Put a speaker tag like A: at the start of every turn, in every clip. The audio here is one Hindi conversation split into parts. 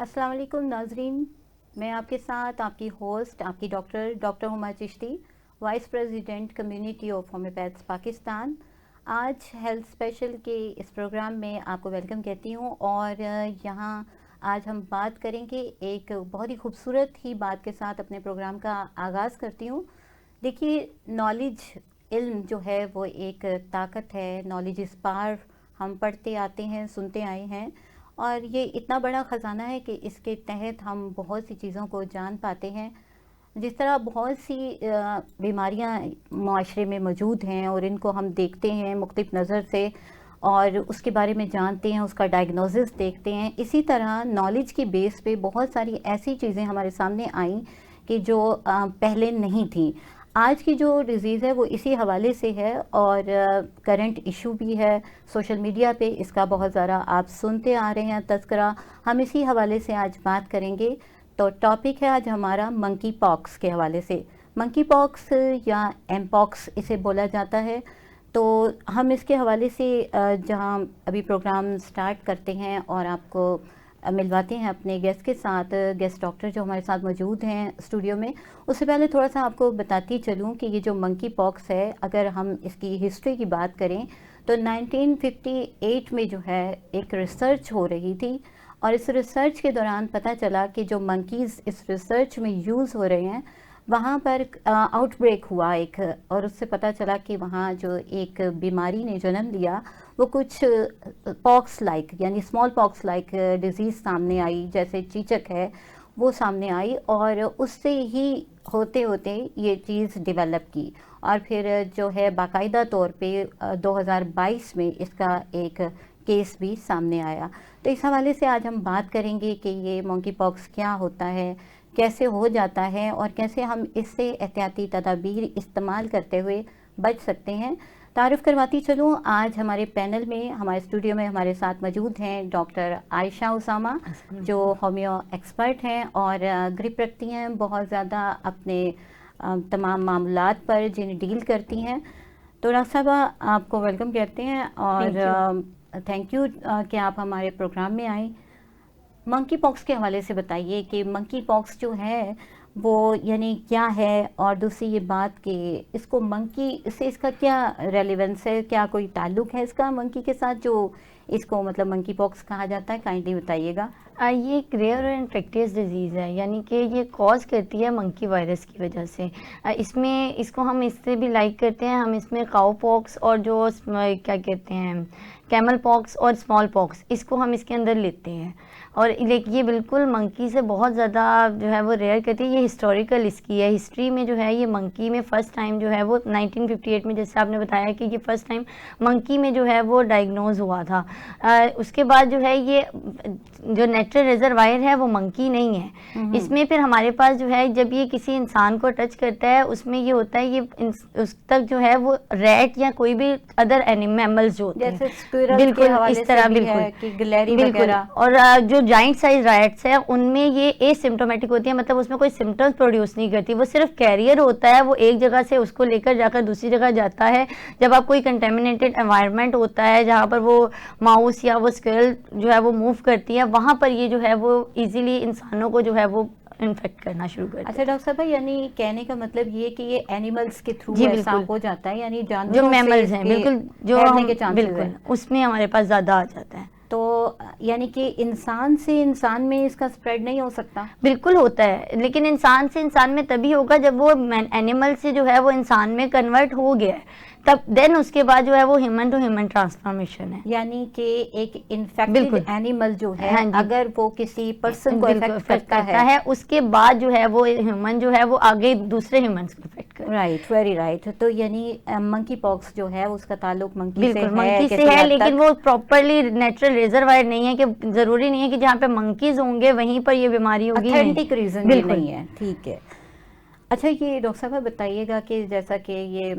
A: अस्सलाम वालेकुम नाजरीन, मैं आपके साथ आपकी होस्ट आपकी doctor Huma Chishti, vice president community of homeopaths Pakistan. आज हेल्थ स्पेशल के इस प्रोग्राम में आपको वेलकम कहती हूँ और यहाँ आज हम बात करेंगे एक बहुत ही खूबसूरत ही बात के साथ अपने प्रोग्राम का आगाज़ करती हूँ। देखिए, नॉलेज, इल्म जो है वो एक ताकत है। नॉलेज इज़ पावर, हम पढ़ते आते हैं, सुनते आए हैं और ये इतना बड़ा ख़जाना है कि इसके तहत हम बहुत सी चीज़ों को जान पाते हैं। जिस तरह बहुत सी बीमारियां माशरे में मौजूद हैं और इनको हम देखते हैं मुख्तलिफ नज़र से और उसके बारे में जानते हैं, उसका डायग्नोसिस देखते हैं। इसी तरह नॉलेज की बेस पे बहुत सारी ऐसी चीज़ें हमारे सामने आई कि जो पहले नहीं थी। आज की जो डिज़ीज़ है वो इसी हवाले से है और करंट इशू भी है। सोशल मीडिया पे इसका बहुत ज़्यादा आप सुनते आ रहे हैं तज़किरा। हम इसी हवाले से आज बात करेंगे। तो टॉपिक है आज हमारा मंकी पॉक्स के हवाले से। मंकी पॉक्स या एमपॉक्स इसे बोला जाता है। तो हम इसके हवाले से जहां अभी प्रोग्राम स्टार्ट करते हैं और आपको मिलवाते हैं अपने गेस्ट के साथ, गेस्ट डॉक्टर जो हमारे साथ मौजूद हैं स्टूडियो में, उससे पहले थोड़ा सा आपको बताती चलूं कि ये जो मंकी पॉक्स है, अगर हम इसकी हिस्ट्री की बात करें तो 1958 में जो है एक रिसर्च हो रही थी और इस रिसर्च के दौरान पता चला कि जो मंकीज़ इस रिसर्च में यूज़ हो रहे हैं वहाँ पर आउटब्रेक हुआ एक, और उससे पता चला कि वहाँ जो एक बीमारी ने जन्म लिया वो कुछ पॉक्स लाइक यानी स्मॉल पॉक्स लाइक डिजीज़ सामने आई, जैसे चीचक है वो सामने आई और उससे ही होते होते ये चीज़ डेवलप की और फिर जो है बाकायदा तौर पे 2022 में इसका एक केस भी सामने आया। तो इस हवाले से आज हम बात करेंगे कि ये मंकी पॉक्स क्या होता है, कैसे हो जाता है और कैसे हम इससे एहतियाती तदाबीर इस्तेमाल करते हुए बच सकते हैं। तारुफ करवाती चलूँ, आज हमारे पैनल में, हमारे स्टूडियो में हमारे साथ मौजूद हैं डॉक्टर आयशा उसामा जो होम्यो एक्सपर्ट हैं और ग्रिप रखती हैं बहुत ज़्यादा अपने तमाम मामलात पर जिन्हें डील करती हैं। तो डॉक्टर साहबा, आपको वेलकम कहते हैं और थैंक यू कि आप हमारे प्रोग्राम में आए। मंकी पॉक्स के हवाले से बताइए कि मंकी पॉक्स जो है वो यानी क्या है, और दूसरी ये बात कि इसको मंकी से इसका क्या रेलेवेंस है, क्या कोई ताल्लुक है इसका मंकी के साथ जो इसको मतलब मंकी पॉक्स कहा जाता है, काइंडली बताइएगा।
B: ये एक रेयर और इन्फेक्टियस डिजीज़ है, यानी कि ये कॉज करती है मंकी वायरस की वजह से। इसमें इसको हम इससे भी लाइक करते हैं, हम इसमें काउ पॉक्स और जो क्या कहते हैं कैमल पॉक्स और स्मॉल पॉक्स, इसको हम इसके अंदर लेते हैं। और ये बिल्कुल मंकी से बहुत ज़्यादा जो है वो रेयर करती है। ये हिस्टोरिकल इसकी है, हिस्ट्री में जो है ये मंकी में फ़र्स्ट टाइम जो है वो 1958 में, जैसे आपने बताया कि ये फ़र्स्ट टाइम मंकी में जो है वो डायग्नोज हुआ था। उसके बाद जो है ये जो नेचुरल रिजर्वायर है वो मंकी नहीं है। इसमें फिर हमारे पास जो है जब ये किसी इंसान को टच करता है उसमें ये होता है, ये उस तक जो है वो रैट या कोई भी अदर मैमल्स जो होते हैं, बिल्कुल इस तरह, बिल्कुल। और जो जाइंट साइज रैट्स है उनमें ये एसिम्प्टोमेटिक होती है, मतलब उसमें कोई सिम्टम्स प्रोड्यूस नहीं करती, वो सिर्फ कैरियर होता है, वो एक जगह से उसको लेकर जाकर दूसरी जगह जाता है। जब आप कोई कंटेमिनेटेड एनवायरनमेंट होता है जहाँ पर वो माउस या वो स्क्विरल जो है वो मूव करती है, वहाँ पर ये जो है वो इजीली इंसानों को जो है वो इन्फेक्ट करना शुरू करता है।
A: अच्छा डॉक्टर साहब, यानी कहने का मतलब ये कि ये एनिमल्स के थ्रू ऐसा हो जाता है, यानी जानवरों
B: जो मैमल्स हैं, बिल्कुल, जो हम बिल्कुल उसमें हमारे पास ज़्यादा आ जाता है।
A: तो यानी कि इंसान से इंसान में इसका स्प्रेड नहीं हो सकता?
B: बिल्कुल होता है, लेकिन इंसान से इंसान में तभी होगा जब वो एनिमल से जो है वो इंसान में कन्वर्ट हो गया है, तब देन उसके बाद जो है वो ह्यूमन टू ह्यूमन ट्रांसफॉर्मेशन है।
A: यानी कि एक इन्फेक्टेड एनिमल जो है,
B: हाँ,
A: अगर वो किसी पर्सन को इफेक्ट करता है
B: उसके बाद जो है वो ह्यूमन जो है वो आगे दूसरे ह्यूमंस को इफेक्ट करता है।
A: Right, very right. तो यानी मंकी पॉक्स जो है उसका ताल्लुक मंकी
B: से है, लेकिन वो प्रॉपरली नेचुरल रिजर्वायर नहीं है, कि जरूरी नहीं है कि जहाँ पे मंकीज होंगे वहीं पर ये बीमारी होगी,
A: ऑथेंटिक रीजन नहीं है। ठीक है। अच्छा, ये डॉक्टर साहब बताइएगा कि जैसा कि ये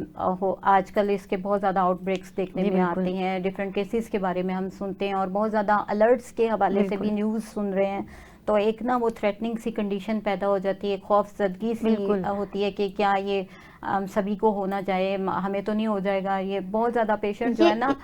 A: आजकल इसके बहुत ज़्यादा आउटब्रेक्स देखने में आते हैं, डिफरेंट केसेस के बारे में हम सुनते हैं और बहुत ज़्यादा अलर्ट्स के हवाले से भी न्यूज़ सुन रहे हैं, तो एक ना वो थ्रेटनिंग सी कंडीशन पैदा हो जाती है, खौफजदगी सी होती है कि क्या ये सभी को होना चाहिए, हमें तो नहीं हो जाएगा। ये बहुत ज़्यादा पेशेंट जो है ना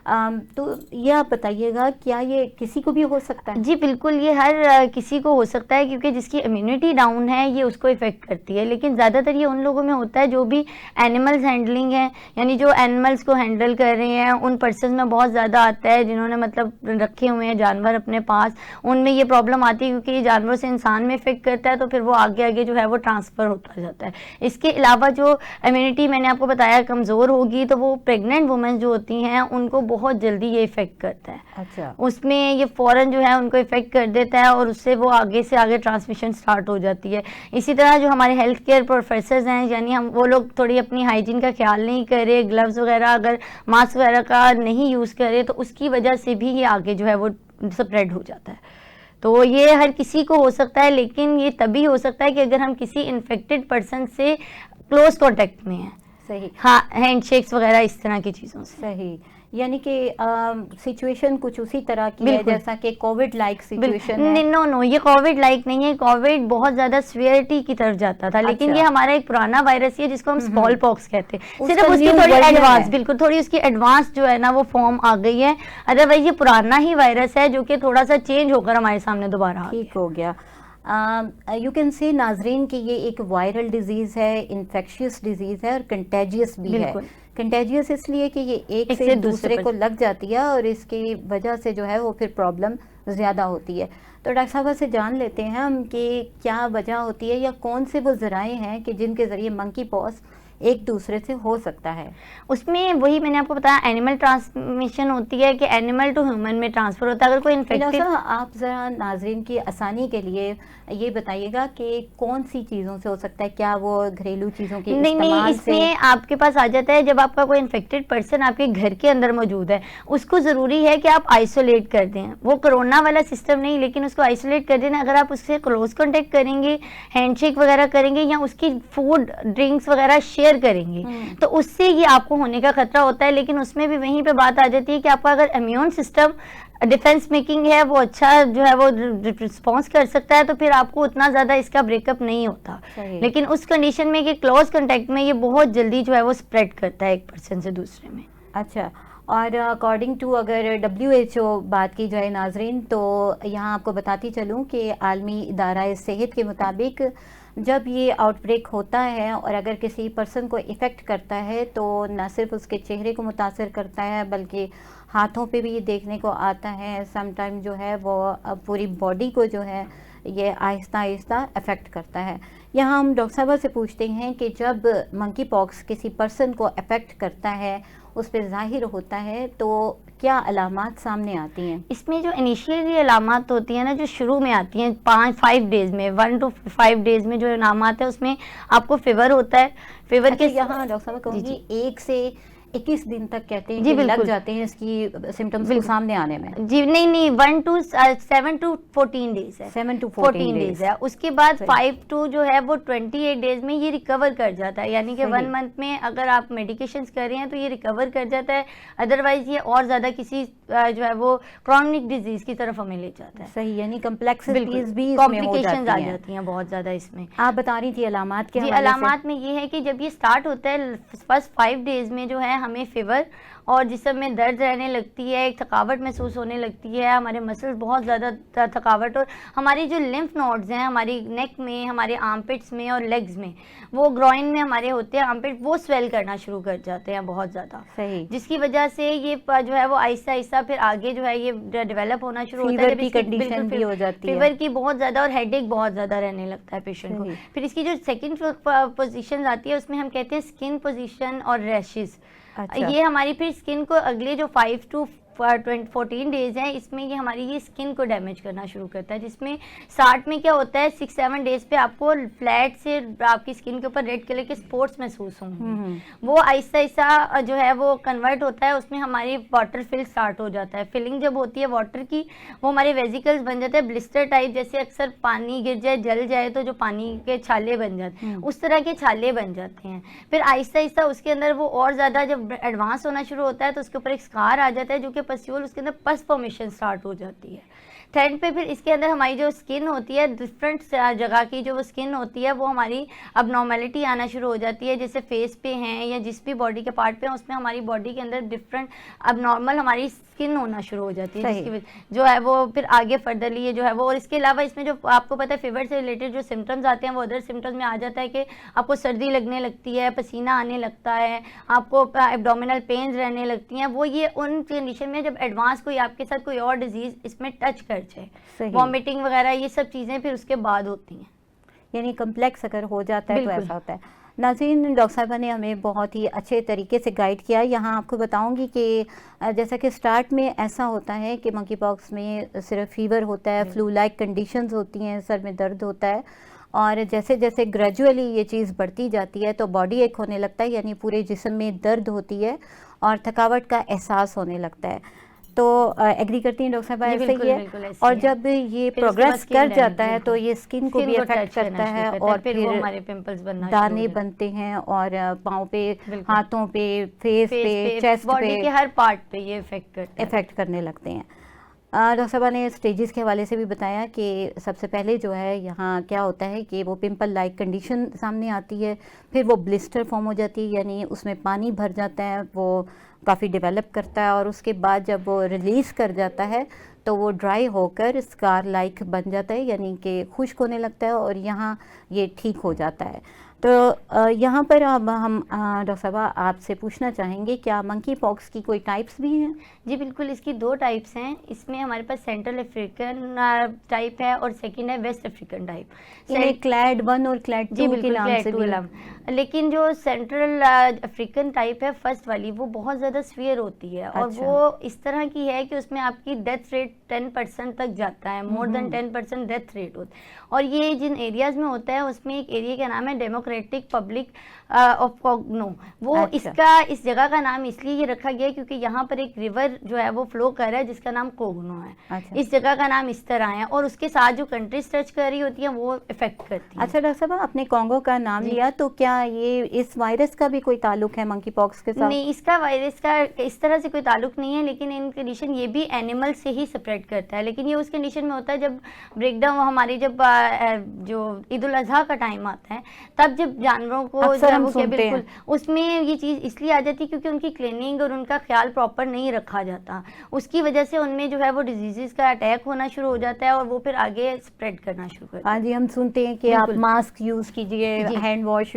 A: तो ये आप बताइएगा, क्या ये किसी को भी हो सकता है?
B: जी बिल्कुल, ये हर किसी को हो सकता है, क्योंकि जिसकी इम्यूनिटी डाउन है ये उसको इफ़ेक्ट करती है। लेकिन ज़्यादातर ये उन लोगों में होता है जो भी एनिमल्स हैंडलिंग है, यानी जो एनिमल्स को हैंडल कर रहे हैं, उन पर्सन में बहुत ज़्यादा आता है, जिन्होंने मतलब रखे हुए हैं जानवर अपने पास, उनमें ये प्रॉब्लम आती है, क्योंकि ये जानवर से इंसान में इफ़ेक्ट करता है, तो फिर वो आगे आगे जो है वो ट्रांसफ़र होता जाता है। इसके अलावा जो इम्यूनिटी मैंने आपको बताया कमज़ोर होगी, तो वो प्रेग्नेंट वुमेन जो होती हैं उनको बहुत जल्दी ये इफ़ेक्ट करता है।
A: अच्छा।
B: उसमें ये फ़ौरन जो है उनको इफ़ेक्ट कर देता है, और उससे वो आगे से आगे ट्रांसमिशन स्टार्ट हो जाती है। इसी तरह जो हमारे हेल्थ केयर प्रोफेसर्स हैं, यानी हम वो लोग थोड़ी अपनी हाइजीन का ख्याल नहीं करे, ग्लव्स वगैरह अगर मास्क वगैरह का नहीं यूज़ करे, तो उसकी वजह से भी ये आगे जो है वो स्प्रेड हो जाता है। तो ये हर किसी को हो सकता है, लेकिन ये तभी हो सकता है कि अगर हम किसी इन्फेक्टेड पर्सन से क्लोज कॉन्टेक्ट में हैं।
A: सही।
B: हाँ, हैंडशेक्स वगैरह इस तरह की चीज़ों से।
A: सही, यानी कि सिचुएशन कुछ उसी तरह की है
B: बिल्कुल।
A: जैसा कि कोविड लाइक सिचुएशन है।
B: नो, ये कोविड लाइक नहीं है। कोविड बहुत ज्यादा सीवियरिटी की तरफ जाता था, लेकिन
A: अच्छा।
B: ये हमारा एक पुराना वायरस है जिसको हम स्मॉल पॉक्स कहते हैं।
A: उसका
B: सिर्फ उसकी
A: new
B: थोड़ी
A: version
B: एडवांस,
A: है।
B: बिल्कुल थोड़ी उसकी एडवांस जो है ना वो फॉर्म आ गई है। अदरवाइज ये पुराना ही वायरस है जो कि थोड़ा सा चेंज होकर हमारे सामने दोबारा आ
A: ठीक हो गया। यू कैन से नाजरीन कि ये एक वायरल डिजीज़ है, इन्फेक्शियस डिजीज़ है और कंटेजियस भी है।
B: बिल्कुल।
A: कंटेजियस इसलिए कि ये एक से दूसरे को लग जाती है और इसकी वजह से जो है वो फिर प्रॉब्लम ज़्यादा होती है। तो डॉक्टर साहब से जान लेते हैं हम कि क्या वजह होती है या कौन से वो ज़राए हैं कि जिनके ज़रिए मंकी पॉक्स एक दूसरे से हो सकता है।
B: उसमें वही मैंने आपको बताया, एनिमल ट्रांसमिशन होती है कि एनिमल टू ह्यूमन में ट्रांसफर होता है। अगर कोई इन्फेक्टेड,
A: आप ज़रा नाजरीन की आसानी के लिए ये बताइएगा कि कौन सी चीज़ों से हो सकता है, क्या वो घरेलू चीज़ों के
B: नहीं,
A: इस्तेमाल
B: इसमें
A: से?
B: आपके पास आ जाता है जब आपका कोई इन्फेक्टेड पर्सन आपके घर के अंदर मौजूद है, उसको ज़रूरी है कि आप आइसोलेट कर दें। वो कोरोना वाला सिस्टम नहीं, लेकिन उसको आइसोलेट कर देना। अगर आप उससे क्लोज कॉन्टेक्ट करेंगे, हैंडशेक वगैरह करेंगे या उसकी फूड ड्रिंक्स वगैरह शेयर करेंगे, तो उससे ये आपको होने का खतरा होता है। लेकिन उसमें भी वहीं पे बात आ जाती है कि आपका अगर इम्यून सिस्टम डिफेंस मेकिंग है, वो अच्छा जो है वो रिस्पॉन्स कर सकता है, तो फिर आपको उतना ज़्यादा इसका ब्रेकअप नहीं होता। लेकिन उस कंडीशन में कि क्लोज कॉन्टैक्ट में ये बहुत जल्दी जो है वो स्प्रेड करता है एक पर्सन से दूसरे में।
A: अच्छा, और अकॉर्डिंग टू अगर WHO बात की जाए नाजरीन, तो यहाँ आपको बताती चलूँ कि आलमी इदारा सेहत के मुताबिक जब ये आउटब्रेक होता है और अगर किसी पर्सन को इफ़ेक्ट करता है, तो न सिर्फ उसके चेहरे को मुतासर करता है बल्कि हाथों पे भी ये देखने को आता है। समटाइम जो है वो पूरी बॉडी को जो है ये आहिस्ता आहिस्ता अफेक्ट करता है। यहाँ हम डॉक्टर साहब से पूछते हैं कि जब मंकी पॉक्स किसी पर्सन को अफेक्ट करता है, उस पर ज़ाहिर होता है, तो क्या अलामात सामने आती हैं?
B: इसमें जो इनिशियली अलामात होती हैं ना, जो शुरू में आती हैं 5 डेज़ में, 1 to 5 डेज़ में जो अलामात है, उसमें आपको फीवर होता है। फीवर के
A: यहाँ डॉक्टर साहब कहूँगी 1 से 21 दिन तक कहते हैं
B: जी,
A: कि लग
B: बिल्कुल।
A: जाते हैं इसकी सिम्टम्स को सामने आने में।
B: जी नहीं, 7 to 14 डेज है।
A: 7 to 14
B: डेज है। उसके बाद
A: सही।
B: 5 to जो है वो 28 डेज में ये रिकवर कर जाता है। यानी कि
A: सही।
B: 1 मंथ में अगर आप मेडिकेशंस कर रहे हैं तो ये रिकवर कर जाता है। अदरवाइज ये और ज़्यादा किसी जो है वो क्रॉनिक डिजीज की तरफ हमें ले जाता है।
A: सही, यानी कम्प्लेक्सिटीज भी इसमें हो
B: कॉम्प्लिकेशंस आ
A: जाती हैं।
B: जाती हैं बहुत ज़्यादा इसमें।
A: आप बता रही थी अलामात के
B: जी,
A: हवाले से।
B: अलामात में ये है कि जब ये स्टार्ट होता है फर्स्ट 5 डेज में जो है हमें फीवर और जिस्म में दर्द रहने लगती है, एक थकावट महसूस होने लगती है, हमारे मसल्स बहुत ज़्यादा थकावट, और हमारी जो लिम्फ नोड्स हैं हमारी नेक में, हमारे आर्मपिट्स में और लेग्स में, वो ग्रॉइन में हमारे होते हैं आर्मपिट, वो स्वेल करना शुरू कर जाते हैं बहुत ज़्यादा।
A: सही।
B: जिसकी वजह से ये जो है वो आहिस्ता आहिस्ता फिर आगे जो है ये डेवलप होना शुरू होता है।
A: फीवर की कंडीशन भी हो जाती है।
B: फीवर की बहुत ज़्यादा और हेडेक बहुत ज़्यादा रहने लगता है पेशेंट को। फिर इसकी जो सेकंड पोजीशन आती है उसमें हम कहते हैं स्किन पोजीशन और रैशेस।
A: अच्छा।
B: ये हमारी फिर स्किन को अगले जो 5 to 14 डेज है, इसमें ये हमारी ये स्किन को डैमेज करना शुरू करता है। जिसमें स्टार्ट में क्या होता है 6-7 डेज पे आपको फ्लैट से आपकी स्किन के ऊपर रेड कलर के स्पॉट्स महसूस होंगे। वो आहिस्ता आहिस्ता जो है वो कन्वर्ट होता है, उसमें हमारी वाटर फिल स्टार्ट हो जाता है। फिलिंग जब होती है वाटर की, वो हमारे वेजिकल्स बन जाते हैं ब्लिस्टर टाइप, जैसे अक्सर पानी गिर जाए जल जाए तो जो पानी के छाले बन जाते हैं, उस तरह के छाले बन जाते हैं। फिर आहिस्ता आहिस्ता उसके अंदर वो और ज़्यादा जब एडवांस होना शुरू होता है तो उसके ऊपर एक स्कार आ जाता है, जो कि पस्यूल, उसके अंदर पस फॉर्मेशन स्टार्ट हो जाती है। थर्ड पे फिर इसके अंदर हमारी जो स्किन होती है, डिफरेंट जगह की जो स्किन होती है वो हमारी अब नॉर्मेलिटी आना शुरू हो जाती है, जैसे फेस पे हैं या जिस भी बॉडी के पार्ट पे हैं उसमें हमारी बॉडी के अंदर डिफरेंट अब नॉर्मल हमारी स्किन होना शुरू हो जाती है, जिसकी जो है वो फिर आगे फर्दरली ये जो है वो। और इसके अलावा इसमें जो आपको पता है फीवर से रिलेटेड जो सिम्टम्स आते हैं वो अदर सिम्टम्स में आ जाता है कि आपको सर्दी लगने लगती है, पसीना आने लगता है, आपको एब्डोमिनल पेन्स रहने लगती हैं। वो ये उन कंडीशन में जब एडवांस कोई आपके साथ कोई और डिजीज इसमें टच कर जाए, वॉमिटिंग वगैरह ये सब चीज़ें फिर उसके बाद होती हैं,
A: यानी कम्प्लेक्स अगर हो जाता है तो ऐसा होता है। नाज़रीन, डॉक्टर साहिबा ने हमें बहुत ही अच्छे तरीके से गाइड किया। यहाँ आपको बताऊंगी कि जैसा कि स्टार्ट में ऐसा होता है कि मंकी पॉक्स में सिर्फ फीवर होता है, फ्लू लाइक कंडीशंस होती हैं, सर में दर्द होता है, और जैसे जैसे ग्रेजुअली ये चीज़ बढ़ती जाती है तो बॉडी एक होने लगता है, यानी पूरे जिस्म में दर्द होती है और थकावट का एहसास होने लगता है। तो एग्री करती हैं डॉक्टर साहब, ऐसे ही है। और जब ये प्रोग्रेस कर जाता है तो ये स्किन को भी अफेक्ट करता है और फिर
B: हमारे पिंपल्स बनना
A: दाने बनते हैं और पाँव पे, हाथों पे, फेस पे, चेस्ट पे,
B: बॉडी के हर पार्ट पे ये इफेक्ट
A: करने लगते हैं। डॉक्टर साहब ने स्टेजेस के हवाले से भी बताया कि सबसे पहले जो है यहाँ क्या होता है कि वो पिंपल लाइक कंडीशन सामने आती है, फिर वो ब्लिस्टर फॉर्म हो जाती है, यानी उसमें पानी भर जाता है, वो काफ़ी डेवलप करता है, और उसके बाद जब वो रिलीज़ कर जाता है तो वो ड्राई होकर स्कार लाइक बन जाता है, यानी कि खुश्क होने लगता है और यहाँ ये ठीक हो जाता है। तो यहाँ पर अब हम डॉक्टर साहबा आपसे पूछना चाहेंगे, क्या मंकी पॉक्स की कोई टाइप्स भी हैं?
B: जी बिल्कुल, इसकी 2 टाइप्स हैं। इसमें हमारे पास सेंट्रल अफ्रीकन टाइप है और सेकंड है वेस्ट अफ्रीकन टाइप।
A: क्लैड 1 और क्लैड 2 के नाम से
B: भी। लेकिन जो सेंट्रल अफ्रीकन टाइप है फर्स्ट वाली, वो बहुत ज़्यादा सीवियर होती है। और वो इस तरह की है कि उसमें आपकी डेथ रेट 10% तक जाता है, मोर देन 10% डेथ रेट होता है। और ये जिन एरियाज़ में होता है उसमें एक एरिया का नाम है डेमोक्रेटिक पब्लिक ऑफ कोंगो। वो इसका इस जगह का नाम इसलिए ये रखा गया क्योंकि यहाँ पर एक रिवर जो है वो फ्लो कर रहा है जिसका नाम कोंगो है। इस जगह का नाम इस तरह है और उसके साथ जो कंट्रीज टच कर रही होती है वो इफेक्ट करती है।
A: अच्छा डॉक्टर साहब, आपने कोंगो का नाम लिया, तो क्या ये इस वायरस का भी कोई ताल्लुक है मंकी पॉक्स के साथ?
B: नहीं, इसका वायरस का इस तरह से कोई ताल्लुक नहीं है, लेकिन इन कंडीशन ये भी एनिमल से ही स्प्रेड करता है। लेकिन ये उस कंडीशन में होता है जब ब्रेकडाउन हमारी जब जो ईद उल अजहा का टाइम आता है तब जब जानवरों को बिल्कुल उसमें ये चीज़ इसलिए आ जाती है क्योंकि उनकी क्लीनिंग और उनका ख्याल प्रॉपर नहीं रखा जाता। उसकी वजह से उनमें जो है वो डिजीज़ का अटैक होना शुरू हो जाता है और वो फिर आगे स्प्रेड करना शुरू करता है।
A: हाँ जी, हम सुनते हैं कि आप मास्क यूज़ कीजिए, हैंड वॉश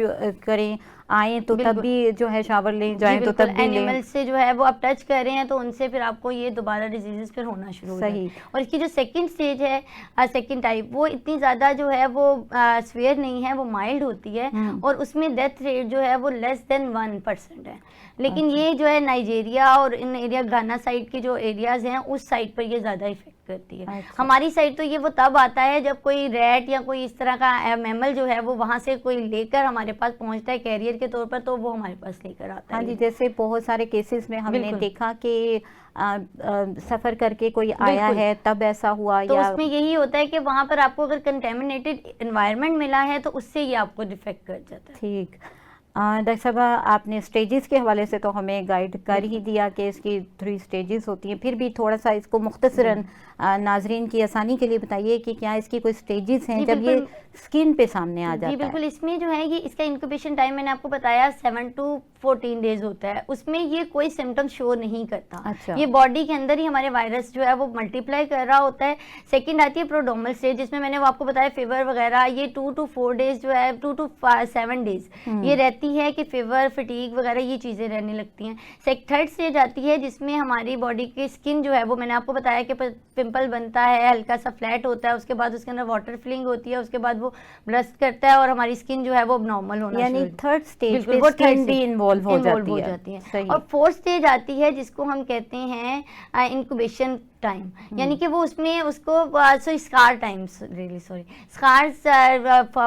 A: करें, आए तो तब भी जो है शावर ले जाएं तो तब भी
B: एनिमल से जो है वो आप टच कर रहे हैं तो उनसे फिर आपको ये दोबारा डिजीजेस फिर होना शुरू हो जाता है। और इसकी जो सेकंड स्टेज है, सेकंड टाइप, वो इतनी ज़्यादा जो है वो सीवियर नहीं है, वो माइल्ड होती है और उसमें डेथ रेट जो है वो लेस देन 1% है। लेकिन ये जो है नाइजीरिया और इन एरिया गाना साइड के जो एरियाज हैं उस साइड पर ये ज़्यादा इफेक्ट करती है। हमारी साइड तो ये वो तब आता है जब कोई रैट या कोई इस तरह का मैमल जो है वो वहाँ से कोई लेकर हमारे पास पहुँचता है कैरियर के तौर पर, तो वो हमारे पास लेकर आता है।
A: हाँ जी, जैसे बहुत सारे केसेस में हमने देखा कि सफ़र करके कोई आया है तब ऐसा हुआ,
B: तो उसमें यही होता है कि वहाँ पर आपको अगर कंटेमिनेटेड एनवायरनमेंट मिला है तो उससे ये आपको डिफेक्ट कर जाता है।
A: ठीक। डॉक्टर साहब, आपने स्टेजेस के हवाले से तो हमें गाइड कर ही दिया कि इसकी 3 स्टेजेस होती हैं, फिर भी थोड़ा सा इसको मुख्तसरन नाजरीन की आसानी के लिए बताइए कि क्या इसकी कोई स्टेजेस हैं जब ये स्किन पे सामने आ जाता है?
B: जी बिल्कुल, इसमें जो है ये इसका इंक्यूबेशन टाइम मैंने आपको बताया 7 to 14 डेज होता है। उसमें ये कोई सिम्टम शो नहीं करता।
A: अच्छा।
B: ये बॉडी के अंदर ही हमारे वायरस जो है वो मल्टीप्लाई कर रहा होता है। सेकंड आती है प्रोड्रोमल स्टेज, जिसमें मैंने वो आपको बताया फीवर वगैरह, ये 2 to 4 डेज जो है 2 to 7 डेज ये रहती है कि फीवर, फटीग वगैरह ये चीज़ें रहने लगती हैं। थर्ड स्टेज आती है जिसमें हमारी बॉडी की स्किन जो है वो मैंने आपको बताया कि पिंपल बनता है, हल्का सा फ्लैट होता है, उसके बाद उसके अंदर वाटर फिलिंग होती है, उसके बाद वो ब्लस्ट करता है और हमारी स्किन जो है वो नॉर्मल होना,
A: यानी थर्ड स्टेज पे स्किन भी इन्वॉल्व हो जाती है।
B: और फोर्थ स्टेज आती है जिसको हम कहते हैं इंक्यूबेशन टाइम, यानी कि वो उसमें उसको स्कार टाइम्स स्कार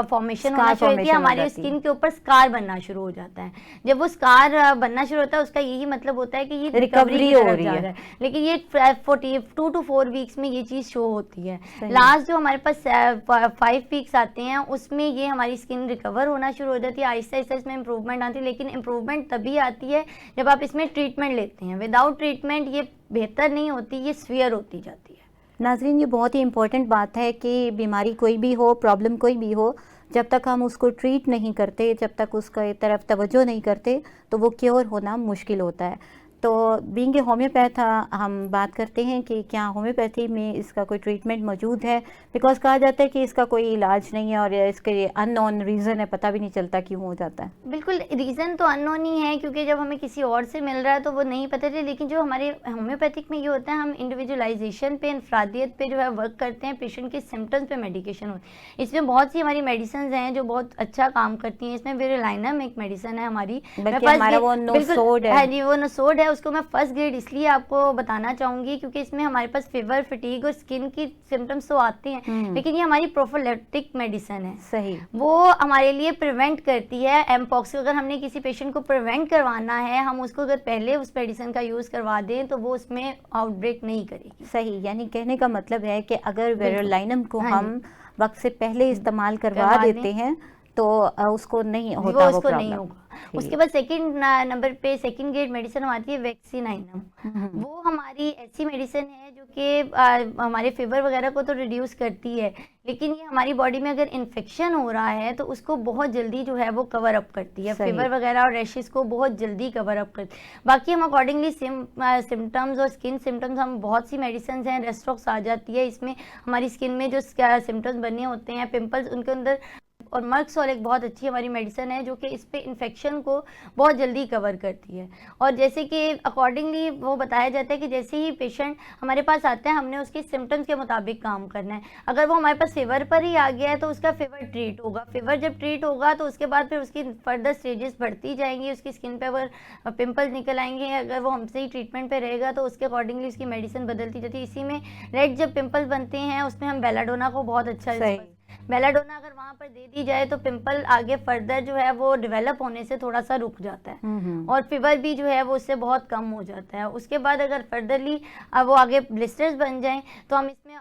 B: फॉर्मेशन होना शुरू होती है, हमारी स्किन के ऊपर स्कार बनना शुरू हो जाता है। जब वो स्कार बनना शुरू होता है उसका यही मतलब होता है कि ये रिकवरी हो रही है। लेकिन ये 2 to 4 वीक्स में ये चीज़ शो होती है। लास्ट जो हमारे पास 5 वीक्स आते हैं उसमें ये हमारी स्किन रिकवर होना शुरू हो जाती है, आहिस्ता आहिस्ता इसमें इंप्रूवमेंट आती है। लेकिन इंप्रूवमेंट तभी आती है जब आप इसमें ट्रीटमेंट लेते हैं। विदाउट ट्रीटमेंट ये बेहतर नहीं होती, ये सीवियर होती जाती है।
A: नाज़रीन, ये बहुत ही इम्पोर्टेंट बात है कि बीमारी कोई भी हो, प्रॉब्लम कोई भी हो, जब तक हम उसको ट्रीट नहीं करते, जब तक उसका तरफ तवज्जो नहीं करते, तो वो क्योर होना मुश्किल होता है। तो बीइंग ए होम्योपैथ हम बात करते हैं कि क्या होम्योपैथी में इसका कोई ट्रीटमेंट मौजूद है, बिकॉज कहा जाता है कि इसका कोई इलाज नहीं है और इसके अननोन रीज़न है, पता भी नहीं चलता क्यों हो जाता है।
B: बिल्कुल, रीज़न तो अननोन ही है, क्योंकि जब हमें किसी और से मिल रहा है तो वो नहीं पता चले। लेकिन जो हमारे होम्योपैथिक में ये होता है, हम इंडिविजुअलाइजेशन पे, इंफरादियत पे जो है वर्क करते हैं, पेशेंट के सिम्टम्स पे मेडिकेशन हो। इसमें बहुत सी हमारी मेडिसिन हैं जो बहुत अच्छा काम करती हैं। इसमें विरुलाइनम एक मेडिसिन है हमारी,
A: बल्कि हमारा वो नोसोड है।
B: हाँ जी, वो नोसोड है। उसको मैं फर्स्ट ग्रेड इसलिए आपको बताना चाहूँगी क्योंकि इसमें हमारे पास फीवर, फटीग और स्किन की सिम्टम्स तो आते हैं, लेकिन ये हमारी प्रोफिलैक्टिक मेडिसिन है।
A: सही,
B: वो हमारे लिए प्रिवेंट करती है एमपॉक्स। अगर हमने किसी पेशेंट को प्रिवेंट करवाना है, हम उसको अगर पहले उस मेडिसिन का यूज़ करवा दें तो वो उसमें आउटब्रेक नहीं करेगी।
A: सही, यानी कहने का मतलब है कि अगर वेरोलाइनम को
B: हाँ
A: हम वक्त से पहले इस्तेमाल करवा देते हैं तो उसको नहीं होता, वो
B: उसको नहीं
A: प्रॉब्लम।
B: होगा। उसके बाद सेकंड नंबर पे सेकंड ग्रेड मेडिसिन आती है वैक्सीनाइनम। वो हमारी ऐसी मेडिसिन है जो कि हमारे फीवर वगैरह को तो रिड्यूस करती है, लेकिन ये हमारी बॉडी में अगर इन्फेक्शन हो रहा है तो उसको बहुत जल्दी जो है वो कवर अप करती है। फीवर वगैरह और रैशेस को बहुत जल्दी कवर अप करती है। बाकी हम अकॉर्डिंगली सिम्टम्स और स्किन सिम्टम्स, हम बहुत सी मेडिसिन हैं, रेस्ट्रॉक्स आ जाती है। इसमें हमारी स्किन में जो सिम्टम्स बने होते हैं, पिंपल्स, उनके अंदर, और मर्क्स और एक बहुत अच्छी हमारी मेडिसिन है जो कि इस पे इन्फेक्शन को बहुत जल्दी कवर करती है। और जैसे कि अकॉर्डिंगली वो बताया जाता है कि जैसे ही पेशेंट हमारे पास आता है, हमने उसके सिम्टम्स के मुताबिक काम करना है। अगर वो हमारे पास फीवर पर ही आ गया है तो उसका फीवर ट्रीट होगा। फीवर जब ट्रीट होगा तो उसके बाद फिर उसकी फर्दर स्टेजेस बढ़ती जाएंगी। उसकी स्किन पे अगर पिंपल्स निकल आएंगे, अगर वो हमसे ही ट्रीटमेंट पे रहेगा तो उसके अकॉर्डिंगली उसकी मेडिसिन बदलती जाती है। इसी में रेड जब पिंपल्स बनते हैं उसमें हम बेलाडोना को बहुत अच्छा, बेलाडोना अगर वहाँ पर दे दी जाए तो पिंपल आगे फर्दर जो है वो डेवलप होने से थोड़ा सा रुक जाता है और फीवर भी जो है वो उससे बहुत कम हो जाता है। उसके बाद अगर फर्दरली वो आगे ब्लिस्टर्स बन जाएं तो हम इसमें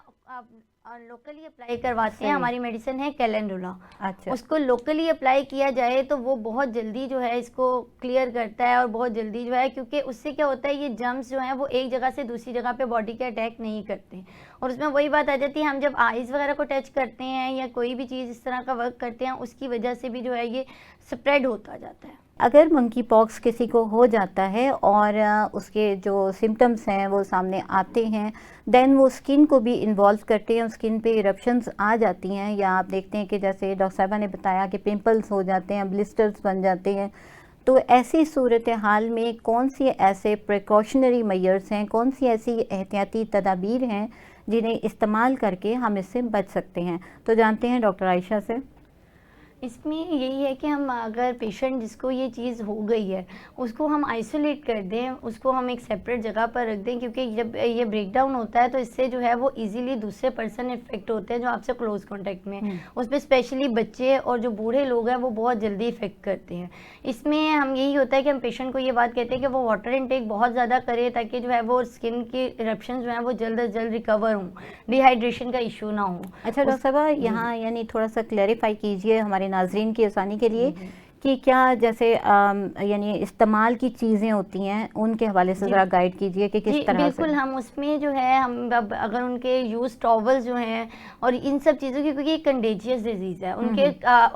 B: लोकली अप्लाई करवाते हैं। हमारी मेडिसिन है कैलेंडुला।
A: अच्छा,
B: उसको लोकली अप्लाई किया जाए तो वो बहुत जल्दी जो है इसको क्लियर करता है और बहुत जल्दी जो है, क्योंकि उससे क्या होता है, ये जर्म्स जो हैं वो एक जगह से दूसरी जगह पे बॉडी के अटैक नहीं करते। और उसमें वही बात आ जाती है, हम जब आइज़ वगैरह को टच करते हैं या कोई भी चीज़ इस तरह का वर्क करते हैं, उसकी वजह से भी जो है ये स्प्रेड होता जाता है।
A: अगर मंकी पॉक्स किसी को हो जाता है और उसके जो सिम्टम्स हैं वो सामने आते हैं, देन वो स्किन को भी इन्वॉल्व करते हैं, स्किन पे इरप्शंस आ जाती हैं, या आप देखते हैं कि जैसे डॉक्टर साहबा ने बताया कि पिंपल्स हो जाते हैं, ब्लिस्टर्स बन जाते हैं, तो ऐसी सूरत हाल में कौन सी ऐसे प्रिकॉशनरी मेजर्स हैं, कौन सी ऐसी एहतियाती तदाबीर हैं जिन्हें इस्तेमाल करके हम इससे बच सकते हैं? तो जानते हैं डॉक्टर आयशा से।
B: इसमें यही है कि हम अगर पेशेंट जिसको ये चीज़ हो गई है उसको हम आइसोलेट कर दें, उसको हम एक सेपरेट जगह पर रख दें, क्योंकि जब ये ब्रेकडाउन होता है तो इससे जो है वो इजीली दूसरे पर्सन इफेक्ट होते हैं जो आपसे क्लोज कांटेक्ट में। उसमें स्पेशली बच्चे और जो बूढ़े लोग हैं वो बहुत जल्दी इफेक्ट करते हैं। इसमें हम यही होता है कि हम पेशेंट को ये बात कहते हैं कि वो वाटर इनटेक बहुत ज़्यादा करे ताकि जो है वो स्किन की इरप्शन जो है वो जल्द अज जल्द रिकवर हों, डिहाइड्रेशन का इशू ना हो।
A: अच्छा डॉक्टर साहब, यहाँ यानी थोड़ा सा क्लैरिफाई कीजिए हमारे नाजरीन की आसानी के लिए कि क्या जैसे यानी इस्तेमाल की चीज़ें होती हैं उनके हवाले से ज़रा गाइड कीजिए कि किस तरह
B: बिल्कुल
A: से।
B: हम उसमें जो है हम अगर उनके यूज टॉवल्स जो हैं और इन सब चीज़ों की, क्योंकि ये कंटेजियस डिजीज़ है, उनके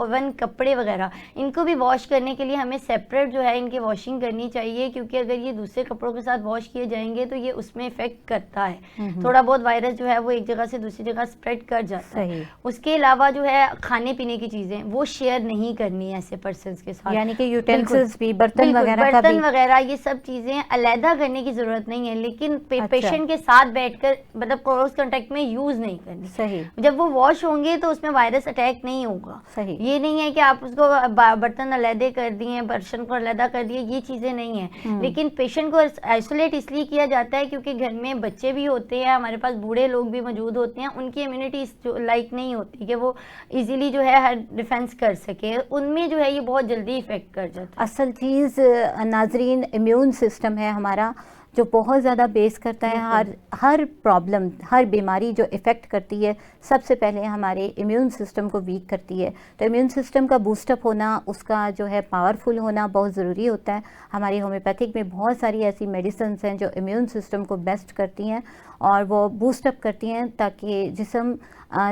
B: ओवन कपड़े वगैरह इनको भी वॉश करने के लिए हमें सेपरेट जो है इनकी वॉशिंग करनी चाहिए, क्योंकि अगर ये दूसरे कपड़ों के साथ वॉश किए जाएंगे तो ये उसमें इफेक्ट करता है। थोड़ा बहुत वायरस जो है वो एक जगह से दूसरी जगह स्प्रेड कर जाता है। उसके अलावा जो है खाने पीने की चीज़ें वो शेयर नहीं करनी है ऐसे पर्सन के साथ,
A: यानी कि यूटेंसिल्स भी, बर्तन वगैरह
B: ये सब चीजें अलहदा करने की जरूरत नहीं है, लेकिन पेशेंट के साथ बैठकर मतलब क्लोज कांटेक्ट में यूज नहीं करनी।
A: सही,
B: जब वो वॉश होंगे तो उसमें वायरस अटैक नहीं होगा।
A: सही,
B: ये नहीं है कि आप उसको बर्तन अलहदे कर दिए, बर्तन को अलहदा कर दिए, ये चीजें नहीं है। लेकिन पेशेंट को आइसोलेट इसलिए किया जाता है क्योंकि घर में बच्चे भी होते हैं, हमारे पास बूढ़े लोग भी मौजूद होते हैं, उनकी इम्यूनिटी लाइक नहीं होती कि वो इजीली जो है हर डिफेंस कर सके। उनमें जो है ये बहुत बहुत जल्दी इफेक्ट कर जाता है।
A: असल चीज़ नाजरीन इम्यून सिस्टम है हमारा, जो बहुत ज़्यादा बेस करता है हर प्रॉब्लम, हर बीमारी जो इफ़ेक्ट करती है सबसे पहले हमारे इम्यून सिस्टम को वीक करती है। तो इम्यून सिस्टम का बूस्टअप होना, उसका जो है पावरफुल होना बहुत ज़रूरी होता है। हमारी होम्योपैथिक में बहुत सारी ऐसी मेडिसिन हैं जो इम्यून सिस्टम को बेस्ट करती हैं और वो बूस्टअप करती हैं ताकि जिस्म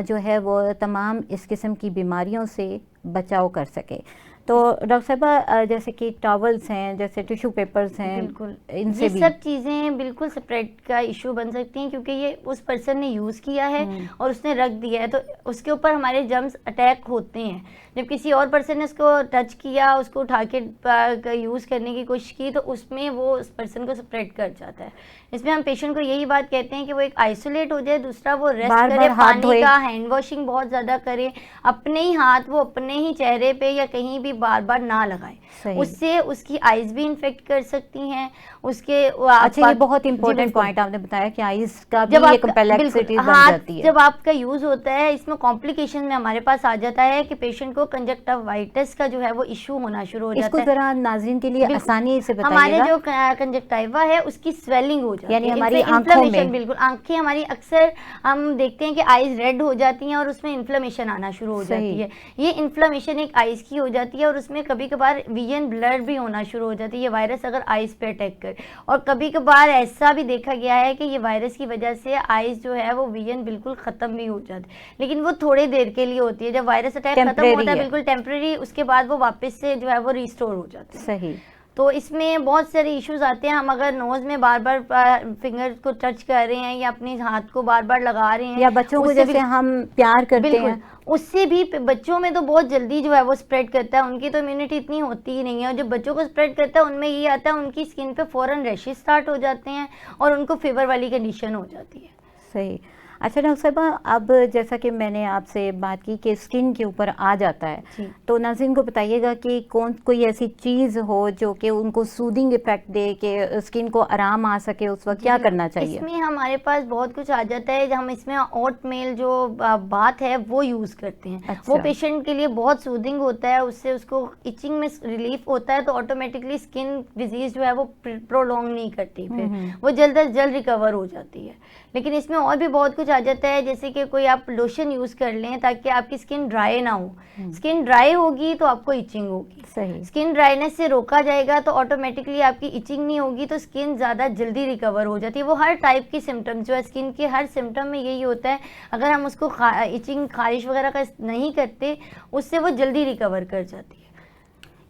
A: जो है वो तमाम इस किस्म की बीमारियों से बचाव कर सके। तो डॉक्टर साहबा जैसे कि टॉवल्स हैं, जैसे टिश्यू पेपर्स हैं,
B: बिल्कुल
A: इनसे
B: ये
A: भी
B: सब चीज़ें बिल्कुल स्प्रेड का इशू बन सकती हैं, क्योंकि ये उस पर्सन ने यूज़ किया है और उसने रख दिया है, तो उसके ऊपर हमारे जर्म्स अटैक होते हैं। जब किसी और पर्सन ने उसको टच किया, उसको उठा के यूज़ करने की कोशिश की, तो उसमें वो उस पर्सन को स्प्रेड कर जाता है। इसमें हम पेशेंट को यही बात कहते हैं कि वो एक आइसोलेट हो जाए, दूसरा वो रेस्ट करे, पानी का हैंड वॉशिंग बहुत ज़्यादा करे, अपने ही हाथ वो अपने ही चेहरे पे या कहीं भी बार बार ना लगाए, उससे उसकी आइज भी इन्फेक्ट कर सकती हैं। उसके
A: अच्छा, ये बहुत इंपॉर्टेंट पॉइंट आपने बताया कि आइज का भी एक कॉम्प्लेक्सिटी बन जाती है।
B: जब आपका यूज होता है, इसमें कॉम्प्लिकेशन में हमारे पास आ जाता है कि पेशेंट को कंजक्टिवाइटिस का जो है वो इशू होना शुरू हो जाता है।
A: इसको जरा नाज़रीन के लिए आसानी से बताइएगा।
B: हमारे जो कंजक्टिवा है उसकी स्वेलिंग हो जाती है,
A: यानी हमारी आंखों में,
B: बिल्कुल आंखें हमारी अक्सर हम देखते हैं कि आइज रेड हो जाती हैं और उसमें इन्फ्लेमेशन आना शुरू हो जाती है। ये इन्फ्लेमेशन एक आइज की हो जाती है और उसमें कभी कभार विजन ब्लर भी होना शुरू हो जाती है, ये वायरस अगर आइज पे अटैक करे। और कभी कभार ऐसा भी देखा गया है कि ये वायरस की वजह से आइज जो है वो विजन बिल्कुल खत्म भी हो जाती है, लेकिन वो थोड़ी देर के लिए होती है। जब वायरस अटैक खत्म होता है बिल्कुल टेम्परेरी, उसके बाद वो वापस से जो है वो रिस्टोर हो जाती है।
A: सही।
B: तो इसमें बहुत सारे इश्यूज आते हैं। हम अगर नोज में बार बार फिंगर को टच कर रहे हैं या अपने हाथ को बार बार लगा रहे हैं,
A: या बच्चों को जैसे हम प्यार करते हैं,
B: उससे भी बच्चों में तो बहुत जल्दी जो है वो स्प्रेड करता है। उनकी तो इम्यूनिटी इतनी होती ही नहीं है, और जो बच्चों को स्प्रेड करता है उनमें ये आता है उनकी स्किन पे फौरन रैशेस स्टार्ट हो जाते हैं और उनको फीवर वाली कंडीशन हो जाती है।
A: सही। अच्छा डॉक्टर साहबा, अब जैसा कि मैंने आपसे बात की कि स्किन के ऊपर आ जाता है, तो नाज़रीन को बताइएगा कि कोई ऐसी चीज़ हो जो कि उनको सूदिंग इफेक्ट दे, कि स्किन को आराम आ सके, उस वक्त क्या करना चाहिए?
B: इसमें हमारे पास बहुत कुछ आ जाता है। हम इसमें ओट मेल जो बात है वो यूज़ करते हैं। अच्छा। वो पेशेंट के लिए बहुत सूदिंग होता है, उससे उसको इचिंग में रिलीफ होता है, तो ऑटोमेटिकली स्किन डिजीज जो है वो प्रोलॉन्ग नहीं करती, फिर वो जल्द अज जल्द रिकवर हो जाती है। लेकिन इसमें और भी बहुत कुछ आ जाता है, जैसे कि कोई आप लोशन यूज कर लें ताकि आपकी स्किन ड्राई ना हो। स्किन ड्राई होगी तो आपको इचिंग होगी।
A: सही।
B: स्किन ड्राइनेस से रोका जाएगा तो ऑटोमेटिकली आपकी इचिंग नहीं होगी, तो स्किन ज़्यादा जल्दी रिकवर हो जाती है। वो हर टाइप की सिम्टम जो है स्किन के, हर सिम्टम में यही होता है। अगर हम उसको इचिंग, खारिश वगैरह का नहीं करते, उससे वो जल्दी रिकवर कर जाती है।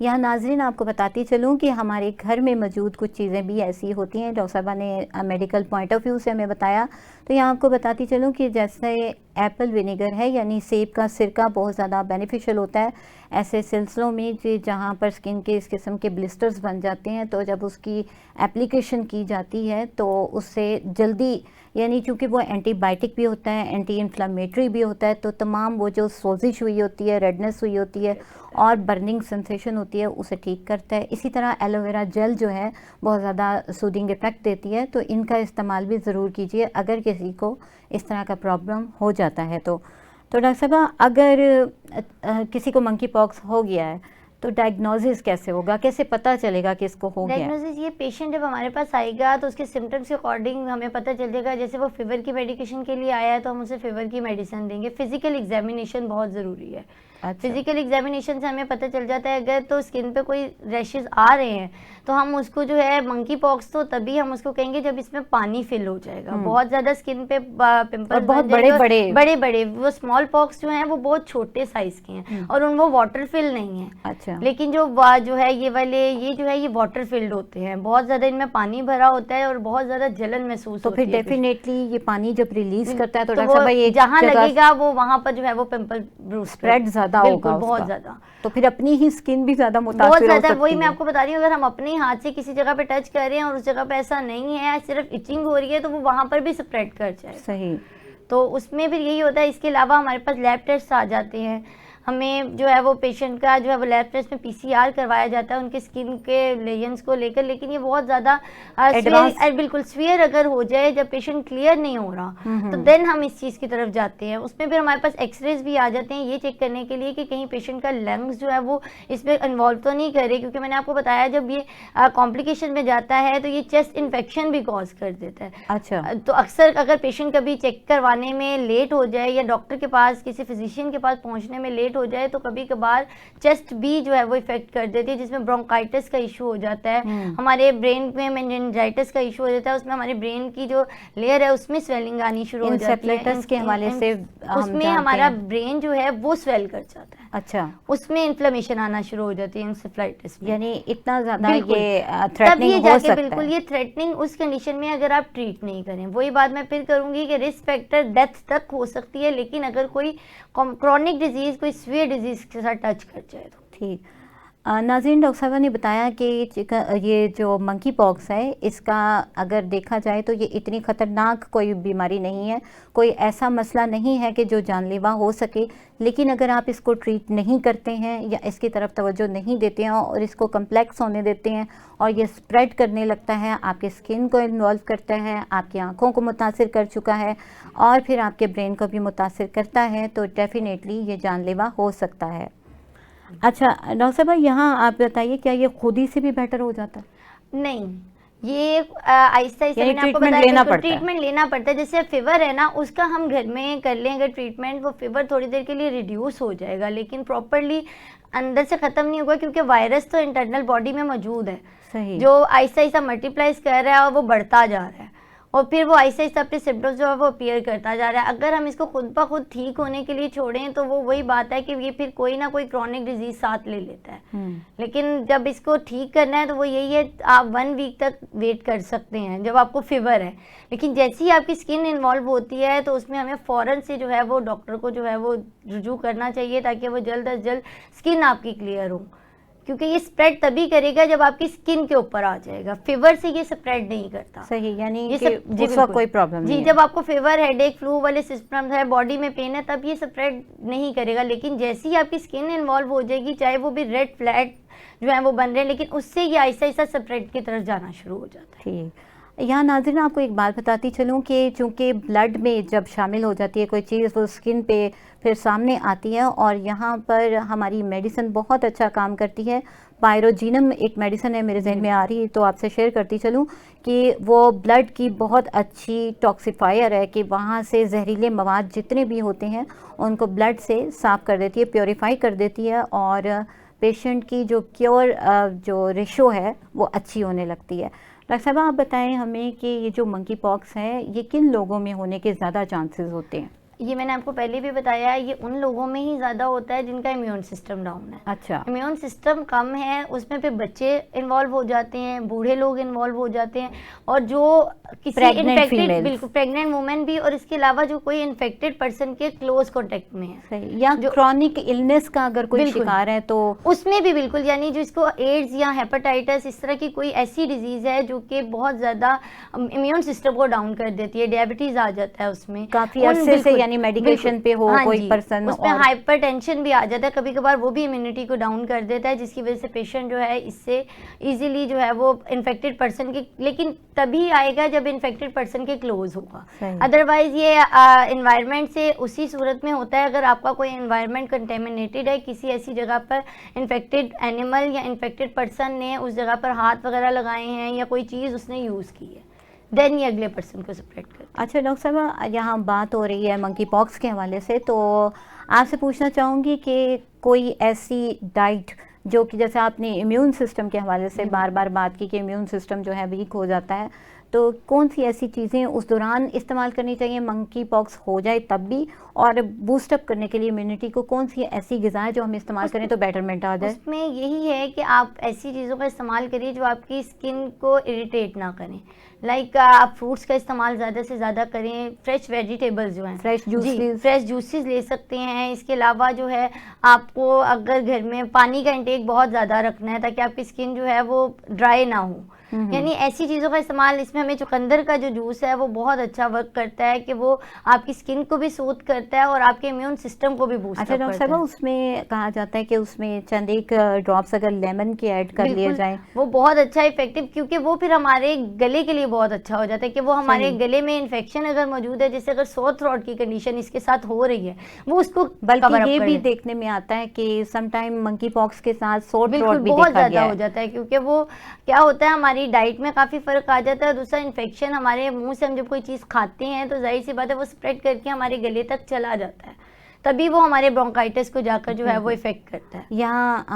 A: यहाँ नाज़रीन आपको बताती चलूँ कि हमारे घर में मौजूद कुछ चीज़ें भी ऐसी होती हैं। डॉक्टर साहबा ने मेडिकल पॉइंट ऑफ व्यू से हमें बताया, तो यहाँ आपको बताती चलूँ कि जैसे एप्पल विनेगर है, यानी सेब का सिरका बहुत ज़्यादा बेनिफिशियल होता है ऐसे सिलसिलों में जहाँ पर स्किन के इस किस्म के ब्लिस्टर्स बन जाते हैं। तो जब उसकी एप्लीकेशन की जाती है तो उससे जल्दी, यानी चूँकि वो एंटीबायोटिक भी होता है, एंटी इन्फ्लामेटरी भी होता है, तो तमाम वो जो सोजिश हुई होती है, रेडनेस हुई होती है और बर्निंग सेंसेशन होती है, उसे ठीक करता है। इसी तरह एलोवेरा जेल जो है बहुत ज़्यादा सूदिंग इफेक्ट देती है, तो इनका इस्तेमाल भी ज़रूर कीजिए अगर किसी को इस तरह का प्रॉब्लम हो जाता है। तो डॉक्टर साहबा, अगर किसी को मंकी पॉक्स हो गया है तो डायग्नोसिस कैसे होगा, कैसे पता चलेगा कि इसको हो गया?
B: डायग्नोसिस ये पेशेंट जब हमारे पास आएगा तो उसके सिम्टम्स के अकॉर्डिंग हमें पता चल जाएगा। जैसे वो फीवर की मेडिकेशन के लिए आया है तो हम उसे फीवर की मेडिसिन देंगे। फिजिकल एग्जामिनेशन बहुत ज़रूरी है।
A: अच्छा।
B: फिजिकल एग्जामिनेशन से हमें पता चल जाता है अगर तो स्किन पे कोई रैशेस आ रहे हैं तो हम उसको जो है मंकी पॉक्स, तो तभी हम उसको कहेंगे जब इसमें पानी फिल हो जाएगा, बहुत ज्यादा स्किन पे पिंपल्स
A: बहुत बड़े
B: बड़े। वो स्मॉल पॉक्स जो हैं वो बहुत छोटे साइज के हैं और वो वाटर फिल नहीं है।
A: अच्छा।
B: लेकिन जो है ये वाले, ये जो है ये वाटर फिल्ड होते हैं, बहुत ज्यादा इनमें पानी भरा होता है और बहुत ज्यादा जलन महसूस होती है।
A: तो फिर डेफिनेटली ये पानी जब रिलीज करता है तो
B: जहाँ लगेगा वो वहाँ पर जो है वो पिंपल
A: स्प्रेड ज्यादा होगा,
B: बहुत ज्यादा।
A: तो फिर अपनी ही स्किन भी ज्यादा मुतासिर
B: बहुत ज्यादा
A: हो सकती
B: वही मैं आपको बता रही हूँ, अगर हम अपने हाथ से किसी जगह पे टच कर रहे हैं और उस जगह पे ऐसा नहीं है, सिर्फ इचिंग हो रही है, तो वो वहां पर भी स्प्रेड कर जाए।
A: सही।
B: तो उसमें फिर यही होता है। इसके अलावा हमारे पास लैब टेस्ट आ जाते हैं। हमें जो है वो पेशेंट का जो है वो लैब टेस्ट में PCR करवाया जाता है उनके स्किन के लेजन्स को लेकर, लेकिन ये बहुत ज़्यादा बिल्कुल स्वीयर अगर हो जाए, जब पेशेंट क्लियर नहीं हो रहा तो देन हम इस चीज़ की तरफ जाते हैं। उसमें फिर हमारे पास एक्सरेज भी आ जाते हैं ये चेक करने के लिए कि कहीं पेशेंट का लंग्स जो है वो इसमें इन्वॉल्व तो नहीं करे, क्योंकि मैंने आपको बताया जब ये कॉम्प्लिकेशन में जाता है तो ये चेस्ट इन्फेक्शन भी कॉज कर देता है।
A: अच्छा,
B: तो अक्सर अगर पेशेंट कभी चेक करवाने में लेट हो जाए या डॉक्टर के पास किसी फिजिशियन के पास पहुंचने में लेट हो जाए तो कभी कभार चेस्ट भी जो है वो इफेक्ट कर देती है, जिसमें ब्रोंकाइटिस का इशू हो जाता है, हमारे ब्रेन में मेनिंजाइटिस का इशू हो जाता है, उसमें हमारे ब्रेन की जो लेयर है उसमें स्वेलिंग आनी शुरू हो जाती है
A: के हवाले से
B: उसमें हमारा ब्रेन जो है वो स्वेल कर जाता है।
A: अच्छा,
B: उसमें इन्फ्लेमेशन आना शुरू हो जाती है इंसेफ्लाइटिस में,
A: यानी इतना ज्यादा ये
B: तब
A: थ्रेटनिंग
B: ये
A: हो
B: जाके
A: सकता
B: बिल्कुल
A: है।
B: ये थ्रेटनिंग उस कंडीशन में अगर आप ट्रीट नहीं करें, वही बात मैं फिर करूंगी कि रिस्क फैक्टर डेथ तक हो सकती है, लेकिन अगर कोई क्रॉनिक डिजीज कोई सीवियर डिजीज के साथ टच कर जाए तो।
A: ठीक। नाज़रीन, डॉक्टर साहब ने बताया कि ये जो मंकी पॉक्स है इसका अगर देखा जाए तो ये इतनी ख़तरनाक कोई बीमारी नहीं है, कोई ऐसा मसला नहीं है कि जो जानलेवा हो सके, लेकिन अगर आप इसको ट्रीट नहीं करते हैं या इसकी तरफ तवज्जो नहीं देते हैं और इसको कम्प्लेक्स होने देते हैं और ये स्प्रेड करने लगता है, आपके स्किन को इन्वॉल्व करता है, आपकी आँखों को मुतासिर कर चुका है और फिर आपके ब्रेन को भी मुतासिर करता है, तो डेफिनेटली ये जानलेवा हो सकता है। अच्छा डॉक्टर साहब, यहाँ आप बताइए क्या ये खुद ही से भी बेटर हो जाता है?
B: नहीं, ये आहिस्ता आहिस्ता मैंने आपको बताया ट्रीटमेंट लेना पड़ता है। जैसे फीवर है ना, उसका हम घर में कर लें अगर ट्रीटमेंट, वो फीवर थोड़ी देर के लिए रिड्यूस हो जाएगा, लेकिन प्रॉपरली अंदर से ख़त्म नहीं होगा, क्योंकि वायरस तो इंटरनल बॉडी में मौजूद है।
A: सही।
B: जो आहिस्ता आहिस्ता मल्टीप्लाइज कर रहा है और वो बढ़ता जा रहा है और फिर वो आहिस्ता आहिस्ता अपने सिम्टम्स जो है वो अपीयर करता जा रहा है। अगर हम इसको खुद ब खुद ठीक होने के लिए छोड़ें तो वो वही बात है कि ये फिर कोई ना कोई क्रॉनिक डिजीज साथ ले लेता है। लेकिन जब इसको ठीक करना है तो वो यही है, आप 1 वीक तक वेट कर सकते हैं जब आपको फीवर है, लेकिन जैसे ही आपकी स्किन इन्वॉल्व होती है तो उसमें हमें फ़ौरन से जो है वो डॉक्टर को जो है वो रुजू करना चाहिए, ताकि वो जल्द अज जल्द स्किन आपकी क्लियर हो, क्योंकि ये स्प्रेड तभी करेगा जब आपकी स्किन के ऊपर आ जाएगा। फीवर से ये स्प्रेड नहीं करता।
A: सही, यानी
B: ये
A: कि उस वक्त कोई प्रॉब्लम नहीं है।
B: जब आपको फीवर, हेडेक, फ्लू वाले सिस्टम है, बॉडी में पेन है, तब ये स्प्रेड नहीं करेगा, लेकिन जैसे ही आपकी स्किन इन्वॉल्व हो जाएगी, चाहे वो भी रेड फ्लैट जो है वो बन रहे हैं, लेकिन उससे ये आहिस्ता आहिस्ता स्प्रेड की तरफ जाना शुरू हो जाता है।
A: ठीक। यहाँ नाज़रीन आपको एक बात बताती चलूँ कि चूँकि ब्लड में जब शामिल हो जाती है कोई चीज़, वो स्किन पे फिर सामने आती है और यहाँ पर हमारी मेडिसिन बहुत अच्छा काम करती है। पायरोजीनम एक मेडिसिन है, मेरे जहन में आ रही है तो आपसे शेयर करती चलूँ कि वो ब्लड की बहुत अच्छी टॉक्सिफायर है कि वहाँ से जहरीले मवाद जितने भी होते हैं उनको ब्लड से साफ़ कर देती है, प्योरीफाई कर देती है और पेशेंट की जो क्योर जो रेशो है वो अच्छी होने लगती है। डॉक्टर साहब, आप बताएं हमें कि ये जो मंकी पॉक्स है ये किन लोगों में होने के ज़्यादा चांसेस होते हैं?
B: ये मैंने आपको पहले भी बताया है, ये उन लोगों में ही ज़्यादा होता है जिनका इम्यून सिस्टम डाउन है।
A: अच्छा।
B: इम्यून सिस्टम कम है, उसमें फिर बच्चे इन्वॉल्व हो जाते हैं, बूढ़े लोग इन्वॉल्व हो जाते हैं, और जो किसी इन्फेक्टेड, बिल्कुल प्रेग्नेंट वुमेन भी, और इसके अलावा जो कोई इन्फेक्टेड पर्सन के क्लोज कॉन्टेक्ट में है।
A: सही। या जो क्रॉनिक इलनेस का अगर कोई शिकार है तो
B: उसमें भी बिल्कुल, यानी जो इसको एड्स या हेपेटाइटिस इस तरह की कोई ऐसी डिजीज है जो कि बहुत ज़्यादा इम्यून सिस्टम को डाउन कर देती है, डायबिटीज़ आ जाता है उसमें
A: काफ़ी अरसे से, यानी मेडिकेशन पे हो कोई पर्सन,
B: उसमें हाइपरटेंशन भी आ जाता है कभी कभार, वो भी इम्यूनिटी को डाउन कर देता है, जिसकी वजह से पेशेंट जो है इससे इजीली जो है वो इन्फेक्टेड पर्सन के, लेकिन तभी आएगा जब इन्फेक्टेड पर्सन के क्लोज होगा। अदरवाइज ये एनवायरनमेंट से उसी सूरत में होता है, अगर आपका कोई एनवायरनमेंट कंटेमिनेटेड है, किसी ऐसी जगह पर इन्फेक्टेड एनिमल या इन्फेक्टेड पर्सन ने उस जगह पर हाथ वगैरह लगाए हैं या कोई चीज़ उसने यूज़ की है, देन ये अगले पर्सन को स्प्रेड करता है।
A: अच्छा डॉक्टर साहब, यहाँ बात हो रही है मंकी पॉक्स के हवाले से, तो आपसे पूछना चाहूँगी कि कोई ऐसी डाइट जो कि जैसे आपने इम्यून सिस्टम के हवाले से बार बार बात की कि इम्यून सिस्टम जो है वीक हो जाता है, तो कौन सी ऐसी चीज़ें उस दौरान इस्तेमाल करनी चाहिए मंकी पॉक्स हो जाए तब भी, और बूस्टअप करने के लिए इम्यूनिटी को कौन सी ऐसी ग़िज़ाएं जो हम इस्तेमाल करें तो बेटरमेंट आ जाए?
B: उसमें यही है कि आप ऐसी चीज़ों का इस्तेमाल करिए जो आपकी स्किन को इरिटेट ना करें। लाइक आप फ्रूट्स का इस्तेमाल ज़्यादा से ज़्यादा करें, फ्रेश वेजिटेबल्स जो हैं, फ्रेश जूसेस ले सकते हैं। इसके अलावा जो है आपको अगर घर में पानी का इंटेक बहुत ज़्यादा रखना है ताकि आपकी स्किन जो है वो ड्राई ना हो, यानी ऐसी चीज़ों का इस्तेमाल, इसमें हमें चुकंदर का जो जूस है वो बहुत अच्छा वर्क करता है कि वो आपकी स्किन को भी सूद करता है और आपके इम्यून सिस्टम को भी बूस्ट
A: अच्छा डॉक्टर
B: करता
A: साहब,
B: है।
A: उसमें कहा जाता है कि उसमें चंद एक ड्रॉप्स अगर लेमन के ऐड कर लिए
B: बिल्कुल,
A: जाएं
B: वो बहुत अच्छा इफेक्टिव, क्योंकि वो फिर हमारे गले के लिए बहुत अच्छा हो जाता है कि वो हमारे
A: सही।
B: गले में इन्फेक्शन अगर मौजूद है, जैसे अगर सोर थ्रोट की कंडीशन इसके साथ हो रही है, वो उसको
A: बल्कि
B: कवर अप
A: ये
B: कर
A: भी
B: देता है।
A: देखने में आता है कि सम टाइम मंकी पॉक्स के साथ सोर
B: बिल्कुल,
A: थ्रोट भी
B: बहुत
A: देखा
B: ज़्यादा
A: गया
B: हो
A: है।
B: जाता है, क्योंकि वो क्या होता है, हमारी डाइट में काफ़ी फ़र्क आ जाता है। दूसरा, इन्फेक्शन हमारे मुँह से हम जब कोई चीज़ खाते हैं तो ज़ाहिर-सी बात है वो स्प्रेड करके हमारे गले तक चला जाता है। तभी वो हमारे ब्रोंकाइटिस को जाकर जो है वो
A: बिल्कुल।
B: इफ़ेक्ट करता है।
A: यहाँ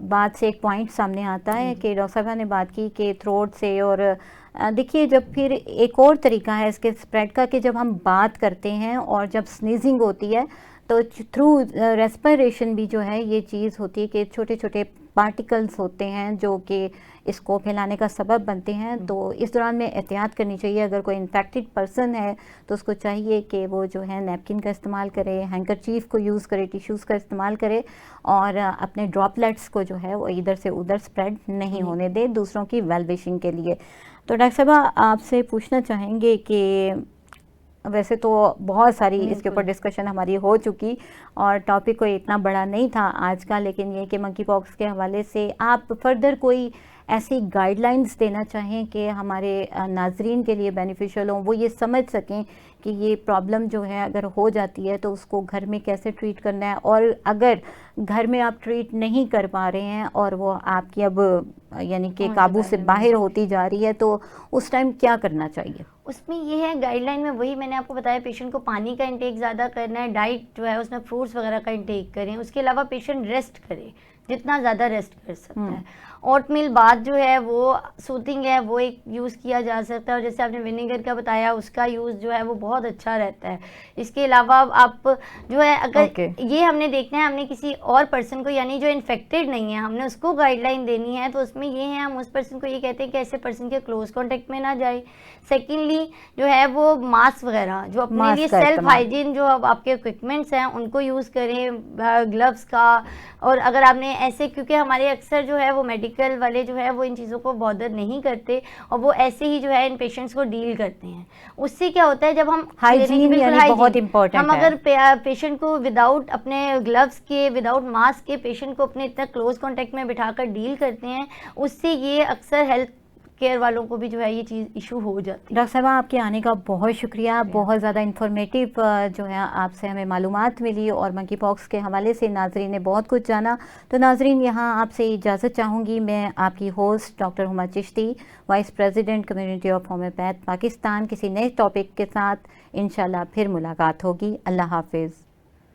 A: बात से एक पॉइंट सामने आता है कि डॉक्टर साहबा ने बात की कि थ्रोट से, और देखिए जब फिर एक और तरीका है इसके स्प्रेड का कि जब हम बात करते हैं और जब स्नीजिंग होती है तो थ्रू रेस्पिरेशन भी जो है ये चीज़ होती है कि छोटे छोटे पार्टिकल्स होते हैं जो कि इसको फैलाने का सबब बनते हैं। तो इस दौरान में एहतियात करनी चाहिए। अगर कोई इन्फेक्टेड पर्सन है तो उसको चाहिए कि वो जो है नैपकिन का इस्तेमाल करे, हैंकरचीफ को यूज़ करे, टिश्यूज़ का इस्तेमाल करे और अपने ड्रॉपलेट्स को जो है वो इधर से उधर स्प्रेड नहीं होने दे दूसरों की वेल विशिंग के लिए। तो डॉक्टर साहबा, आपसे पूछना चाहेंगे कि वैसे तो बहुत सारी इसके ऊपर
B: बिल्कुल।
A: डिस्कशन हमारी हो चुकी और टॉपिक कोई इतना बड़ा नहीं था आज का, लेकिन ये कि मंकी पॉक्स के हवाले से आप फर्दर कोई ऐसी गाइडलाइंस देना चाहें कि हमारे नाजरीन के लिए बेनिफिशियल हो, वो ये समझ सकें कि ये प्रॉब्लम जो है अगर हो जाती है तो उसको घर में कैसे ट्रीट करना है, और अगर घर में आप ट्रीट नहीं कर पा रहे हैं और वो आपकी अब यानी कि काबू से बाहर होती जा रही है तो उस टाइम क्या करना चाहिए?
B: उसमें ये है गाइडलाइन में, वही मैंने आपको बताया, पेशेंट को पानी का इंटेक ज़्यादा करना है, डाइट जो है उसमें फ्रूट्स वगैरह का इंटेक करें। उसके अलावा पेशेंट रेस्ट करे, जितना ज़्यादा रेस्ट कर सकता है। ओटमील बाथ जो है वो सूथिंग है, वो एक यूज़ किया जा सकता है, और जैसे आपने विनेगर का बताया उसका यूज़ जो है वो बहुत अच्छा रहता है। इसके अलावा आप जो है अगर ये हमने देखना है, हमने किसी और पर्सन को यानी जो इन्फेक्टेड नहीं है हमने उसको गाइडलाइन देनी है, तो उसमें ये है हम उस पर्सन को ये कहते हैं कि ऐसे पर्सन के क्लोज कॉन्टेक्ट में ना जाए। सेकेंडली जो है वो मास्क वगैरह जो अपने लिए सेल्फ हाइजीन जो अब आपके इक्विपमेंट्स हैं उनको यूज़ करें, ग्लव्स का। और अगर आपने ऐसे, क्योंकि हमारे अक्सर जो है वो मेडिकल वाले जो है वो इन चीज़ों को बॉदर नहीं करते और वो ऐसे ही जो है इन पेशेंट्स को डील करते हैं। उससे क्या होता है, जब हम
A: हाइजीन यानी बहुत इम्पोर्टेंट
B: हम अगर पेशेंट को विदाउट अपने ग्लव्स के, विदाउट मास्क के पेशेंट को अपने इतना क्लोज कॉन्टेक्ट में बिठाकर डील करते हैं, उससे ये अक्सर हेल्थ केयर वालों को भी जो है ये चीज़ इशू हो जाती है।
A: डॉक्टर साहब, आपके आने का बहुत शुक्रिया। बहुत ज़्यादा इन्फॉर्मेटिव जो है आपसे हमें मालूमात मिली और मंकी पॉक्स के हवाले से नाजरीन ने बहुत कुछ जाना। तो नाजरीन, यहाँ आपसे इजाज़त चाहूँगी। मैं आपकी host doctor Huma Chishti, vice president community of homeopath Pakistan. किसी नए टॉपिक के साथ इंशाल्लाह फिर मुलाकात होगी। अल्लाह हाफिज़।